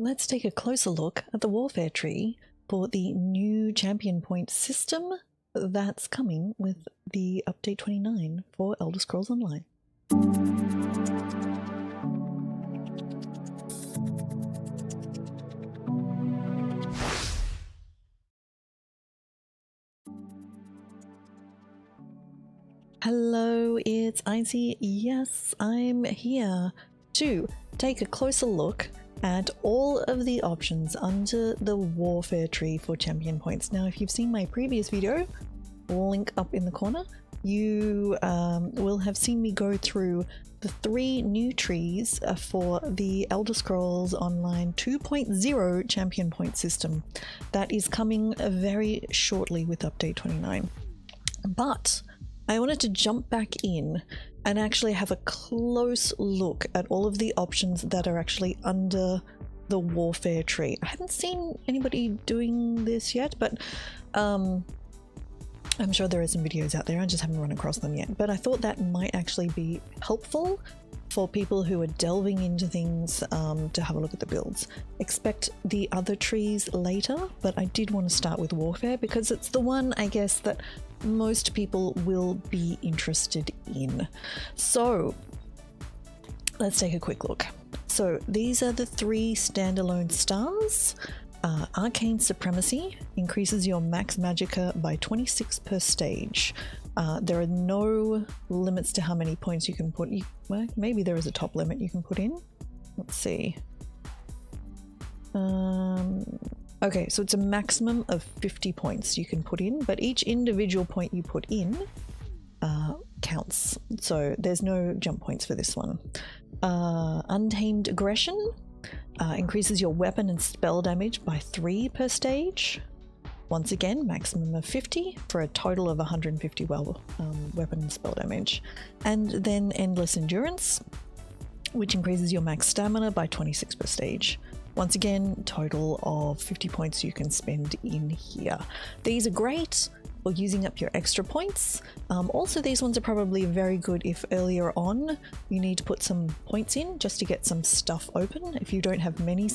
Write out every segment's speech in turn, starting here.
let's take a closer look at the Warfare tree for the new champion point system that's coming with the update 29 for Elder Scrolls Online. Hello, it's Icy. Yes, I'm here to take a closer look at all of the options under the Warfare tree for champion points. Now, if you've seen my previous video, link up in the corner, you will have seen me go through the 3 new trees for the Elder Scrolls Online 2.0 champion point system that is coming very shortly with update 29. But I wanted to jump back in and actually have a close look at all of the options that are actually under the Warfare tree. I haven't seen anybody doing this yet, but I'm sure there are some videos out there. I just haven't run across them yet. But I thought that might actually be helpful for people who are delving into things to have a look at the builds. Expect the other trees later, but I did want to start with Warfare because it's the one, I guess, that most people will be interested in. So let's take a quick look. So these are the 3 standalone stars. Arcane Supremacy increases your max magicka by 26 per stage. There are no limits to how many points you can put. Well, maybe there is a top limit you can put in. Let's see. Okay, so it's a maximum of 50 points you can put in, but each individual point you put in counts. So there's no jump points for this one. Untamed Aggression increases your weapon and spell damage by 3 per stage. Once again, maximum of 50 for a total of 150 weapon and spell damage. And then Endless Endurance, which increases your max stamina by 26 per stage. Once again, total of 50 points you can spend in here. These are great for using up your extra points. Also, these ones are probably very good if earlier on you need to put some points in just to get some stuff open. If you don't have many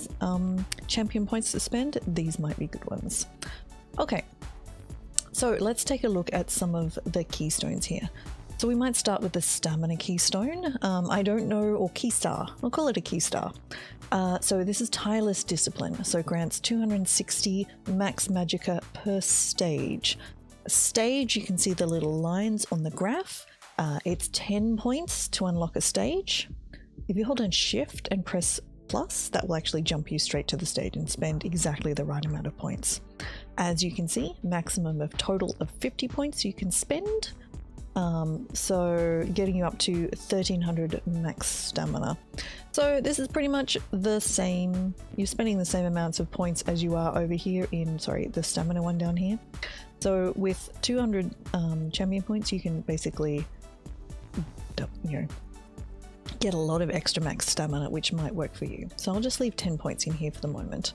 champion points to spend, these might be good ones. Okay, so let's take a look at some of the keystones here. So we might start with the stamina keystone. I don't know, or key star. I'll call it a key star. So this is tireless discipline. So grants 260 max magicka per stage. Stage, you can see the little lines on the graph. It's 10 points to unlock a stage. If you hold on shift and press plus, that will actually jump you straight to the stage and spend exactly the right amount of points. As you can see, maximum of total of 50 points you can spend. So getting you up to 1300 max stamina. So this is pretty much the same. You're spending the same amounts of points as you are over here in, sorry, the stamina one down here. So with 200 champion points, you can basically, you know, get a lot of extra max stamina, which might work for you. So I'll just leave 10 points in here for the moment.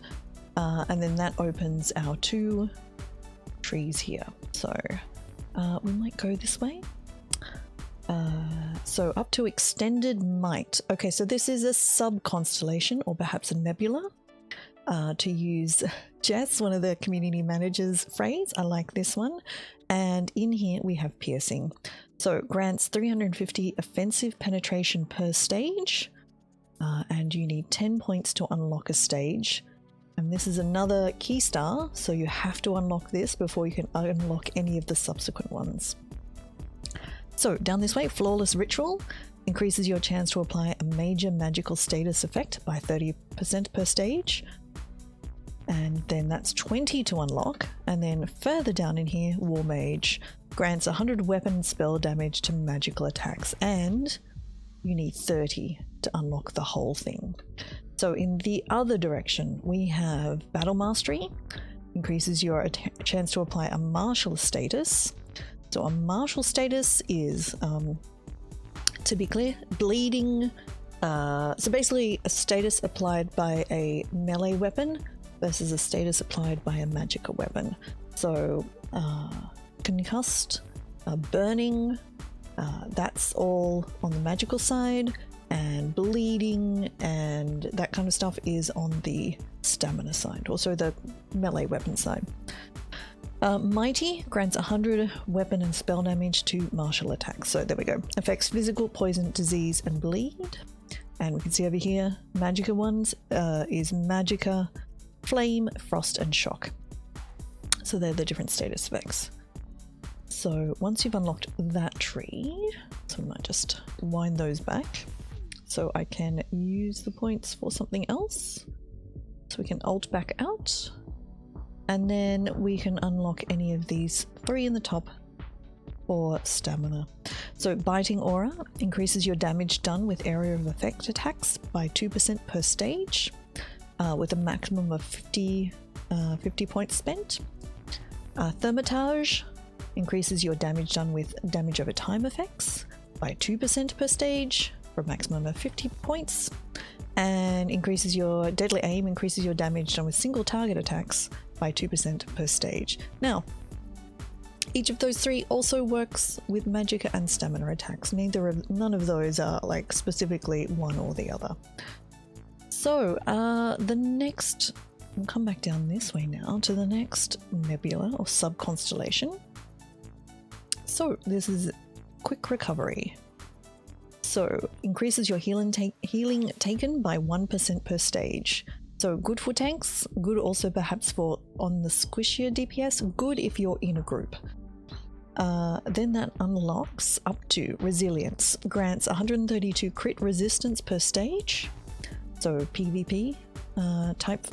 And then that opens our 2 trees here. So we might go this way. So up to Extended Might. Okay, so this is a sub-constellation or perhaps a nebula. To use Jess, one of the community managers' phrase, I like this one. And in here we have Piercing. So it grants 350 offensive penetration per stage. And you need 10 points to unlock a stage. And this is another key star, so you have to unlock this before you can unlock any of the subsequent ones. So down this way, Flawless Ritual increases your chance to apply a major magical status effect by 30% per stage. And then that's 20 to unlock. And then further down in here, War Mage grants 100 weapon spell damage to magical attacks, and you need 30 to unlock the whole thing. So in the other direction, we have Battle Mastery, increases your chance to apply a martial status. So a martial status is, to be clear, bleeding. So basically a status applied by a melee weapon versus a status applied by a magical weapon. So concussed, burning, that's all on the magical side. and bleeding and that kind of stuff is on the stamina side, also the melee weapon side. Mighty grants 100 weapon and spell damage to martial attacks. So there we go. Affects physical, poison, disease, and bleed. And we can see over here, Magicka ones is Magicka, Flame, Frost, and Shock. So they're the different status effects. So once you've unlocked that tree, so we might just wind those back so I can use the points for something else. So we can alt back out. And then we can unlock any of these 3 in the top for stamina. So Biting Aura increases your damage done with area of effect attacks by 2% per stage, with a maximum of 50 points spent. Thermitage increases your damage done with damage over time effects by 2% per stage for a maximum of 50 points. And increases your Deadly Aim increases your damage done with single target attacks by 2% per stage. Now, each of those 3 also works with Magicka and stamina attacks. None of those are like specifically one or the other. So the next, we'll come back down this way now to the next nebula or sub-constellation. So this is Quick Recovery. So increases your healing taken by 1% per stage. So good for tanks, good also perhaps for on the squishier DPS, good if you're in a group. Then that unlocks up to Resilience, grants 132 crit resistance per stage, so PvP type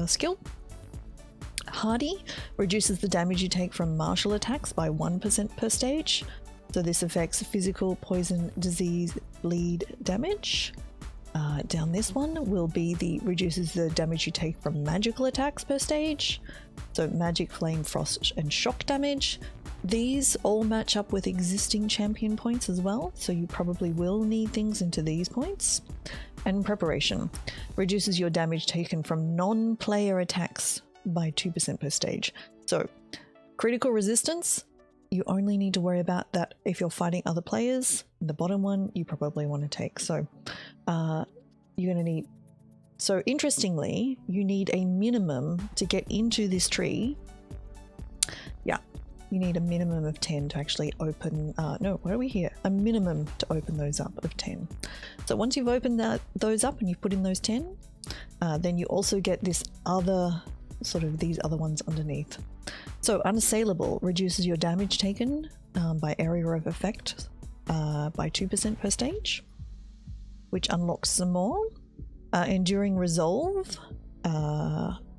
skill. Hardy reduces the damage you take from martial attacks by 1% per stage, so this affects physical, poison, disease, bleed damage. Down this one will be reduces the damage you take from magical attacks per stage, so magic, flame, frost, and shock damage. These all match up with existing champion points as well, so you probably will need things into these points. And Preparation reduces your damage taken from non-player attacks by 2% per stage. So critical resistance, you only need to worry about that if you're fighting other players. The bottom one you probably want to take. So you're going to need, so interestingly, you need a minimum to get into this tree. Yeah, you need a minimum of 10 to actually open, no, what are we here? A minimum to open those up of 10. So once you've opened those up and you've put in those 10, then you also get this other, sort of these other ones underneath. So Unassailable reduces your damage taken by area of effect by 2% per stage, which unlocks some more. Enduring Resolve,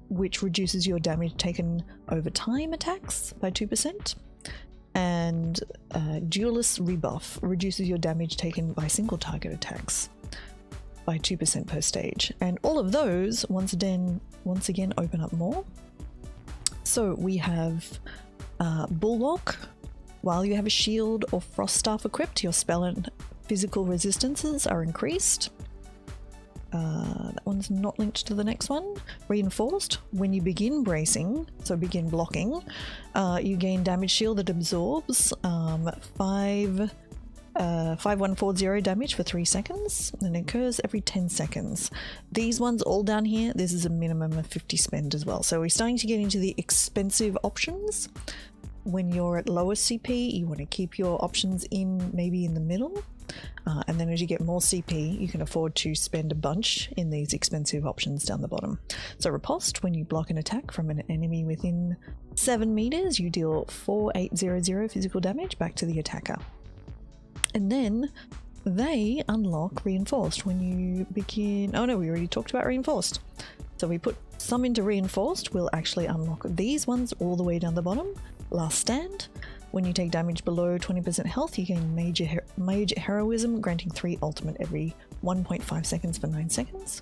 which reduces your damage taken over time attacks by 2%. And Duelist Rebuff reduces your damage taken by single target attacks by 2% per stage. And all of those, once again, open up more. So we have Bulwark. While you have a shield or frost staff equipped, your spell and physical resistances are increased. That one's not linked to the next one. Reinforced. When you begin bracing, so begin blocking, you gain damage shield that absorbs 5140 damage for 3 seconds, and it occurs every 10 seconds. These ones all down here, this is a minimum of 50 spend as well. So we're starting to get into the expensive options. When you're at lower CP, you want to keep your options maybe in the middle. And then as you get more CP, you can afford to spend a bunch in these expensive options down the bottom. So Riposte, when you block an attack from an enemy within 7 meters, you deal 4800 physical damage back to the attacker. And then they unlock Reinforced when you begin... Oh no, we already talked about Reinforced. So we put some into Reinforced, we'll actually unlock these ones all the way down the bottom. Last Stand. When you take damage below 20% health, you gain Major Heroism, granting 3 ultimate every 1.5 seconds for 9 seconds.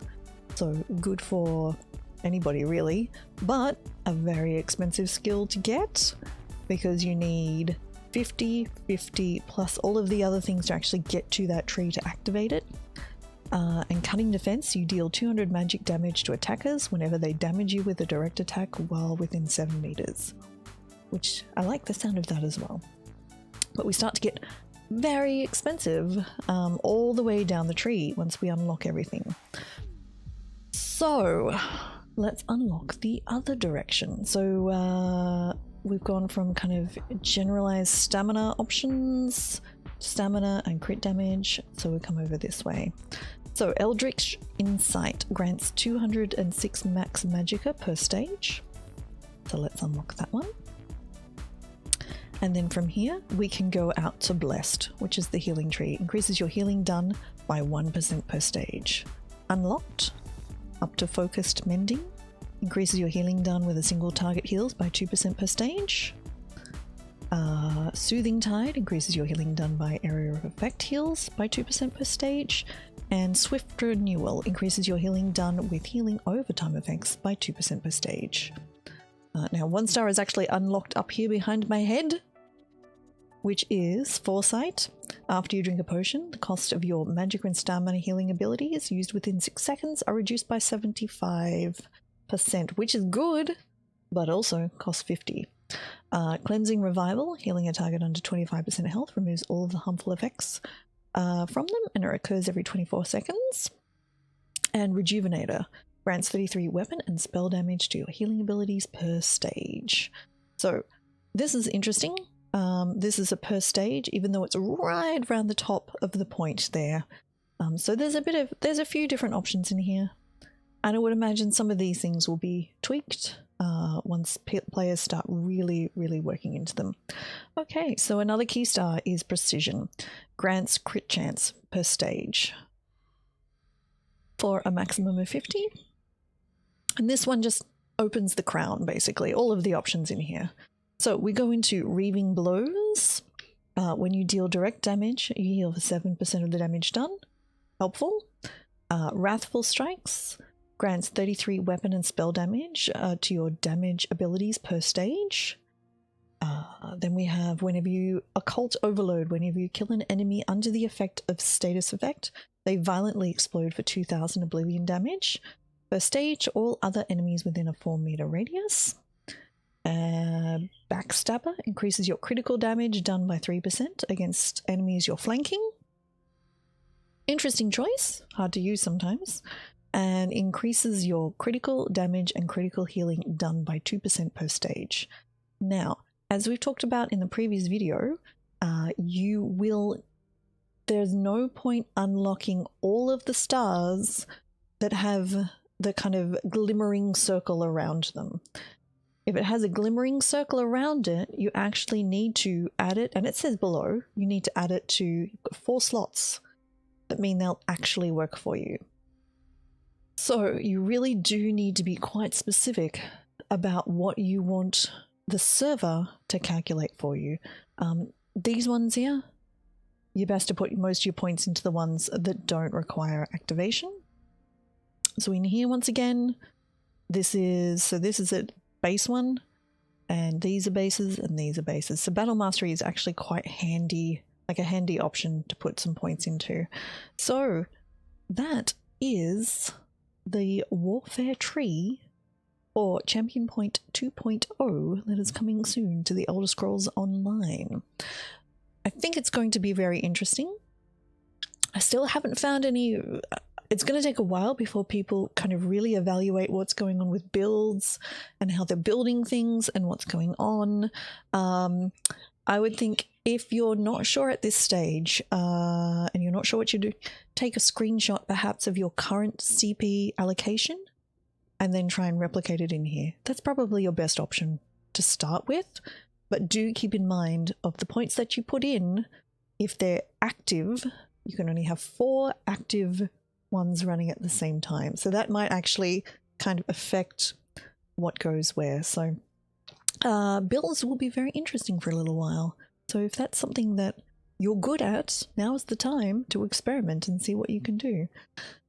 So good for anybody really, but a very expensive skill to get because you need 50, 50 plus all of the other things to actually get to that tree to activate it. And Cunning Defense, you deal 200 magic damage to attackers whenever they damage you with a direct attack while within 7 meters. Which I like the sound of that as well. But we start to get very expensive all the way down the tree once we unlock everything. So let's unlock the other direction. So we've gone from kind of generalized stamina options, stamina and crit damage, so we come over this way. So Eldritch Insight grants 206 max magicka per stage, so let's unlock that one. And then from here we can go out to Blessed, which is the healing tree. Increases your healing done by 1% per stage. Unlocked. Up to Focused Mending. Increases your healing done with a single target heals by 2% per stage. Soothing Tide increases your healing done by area of effect heals by 2% per stage. And Swift Renewal increases your healing done with healing overtime effects by 2% per stage. Now 1 star is actually unlocked up here behind my head, which is Foresight. After you drink a potion, the cost of your magic and stamina healing abilities used within 6 seconds are reduced by 75%, which is good, but also costs 50. Cleansing Revival, healing a target under 25% health, removes all of the harmful effects from them, and it occurs every 24 seconds. And Rejuvenator grants 33 weapon and spell damage to your healing abilities per stage. So this is interesting. This is a per stage, even though it's right around the top of the point there. So there's a few different options in here. And I would imagine some of these things will be tweaked once players start really working into them. Okay, so another key star is Precision. Grants crit chance per stage for a maximum of 50. And this one just opens the crown, basically, all of the options in here. So we go into Reaving Blows. When you deal direct damage, you heal for 7% of the damage done. Helpful. Wrathful Strikes grants 33 weapon and spell damage to your damage abilities per stage. Then we have whenever you Occult Overload, whenever you kill an enemy under the effect of status effect, they violently explode for 2000 oblivion damage. Per stage, all other enemies within a 4-meter radius. Backstabber increases your critical damage done by 3% against enemies you're flanking. Interesting choice, hard to use sometimes. And increases your critical damage and critical healing done by 2% per stage. Now, as we've talked about in the previous video, there's no point unlocking all of the stars that have the kind of glimmering circle around them. If it has a glimmering circle around it, you actually need to add it, and it says below, you need to add it to 4 slots that mean they'll actually work for you. So you really do need to be quite specific about what you want the server to calculate for you. These ones here, you're best to put most of your points into the ones that don't require activation. So in here, once again, this is a base one, and these are bases, and these are bases. So Battle Mastery is actually quite handy, like a handy option to put some points into. So that is the Warfare tree for Champion Point 2.0 that is coming soon to the Elder Scrolls Online. I think it's going to be very interesting. I still haven't found any... It's going to take a while before people kind of really evaluate what's going on with builds and how they're building things and what's going on. I would think if you're not sure at this stage and you're not sure what you do, take a screenshot perhaps of your current CP allocation and then try and replicate it in here. That's probably your best option to start with, but do keep in mind of the points that you put in, if they're active, you can only have 4 active ones running at the same time. So that might actually kind of affect what goes where. So builds will be very interesting for a little while. So if that's something that you're good at, now is the time to experiment and see what you can do.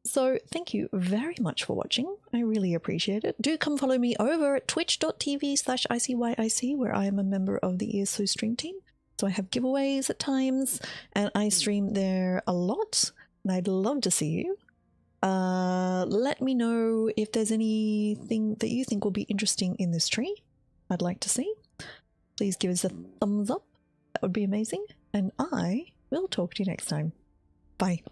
So thank you very much for watching. I really appreciate it. Do come follow me over at twitch.tv/ICYIC, where I am a member of the ESO Stream Team. So I have giveaways at times, and I stream there a lot, and I'd love to see you. Let me know if there's anything that you think will be interesting in this tree I'd like to see. Please give us a thumbs up. That would be amazing. And I We'll talk to you next time. Bye.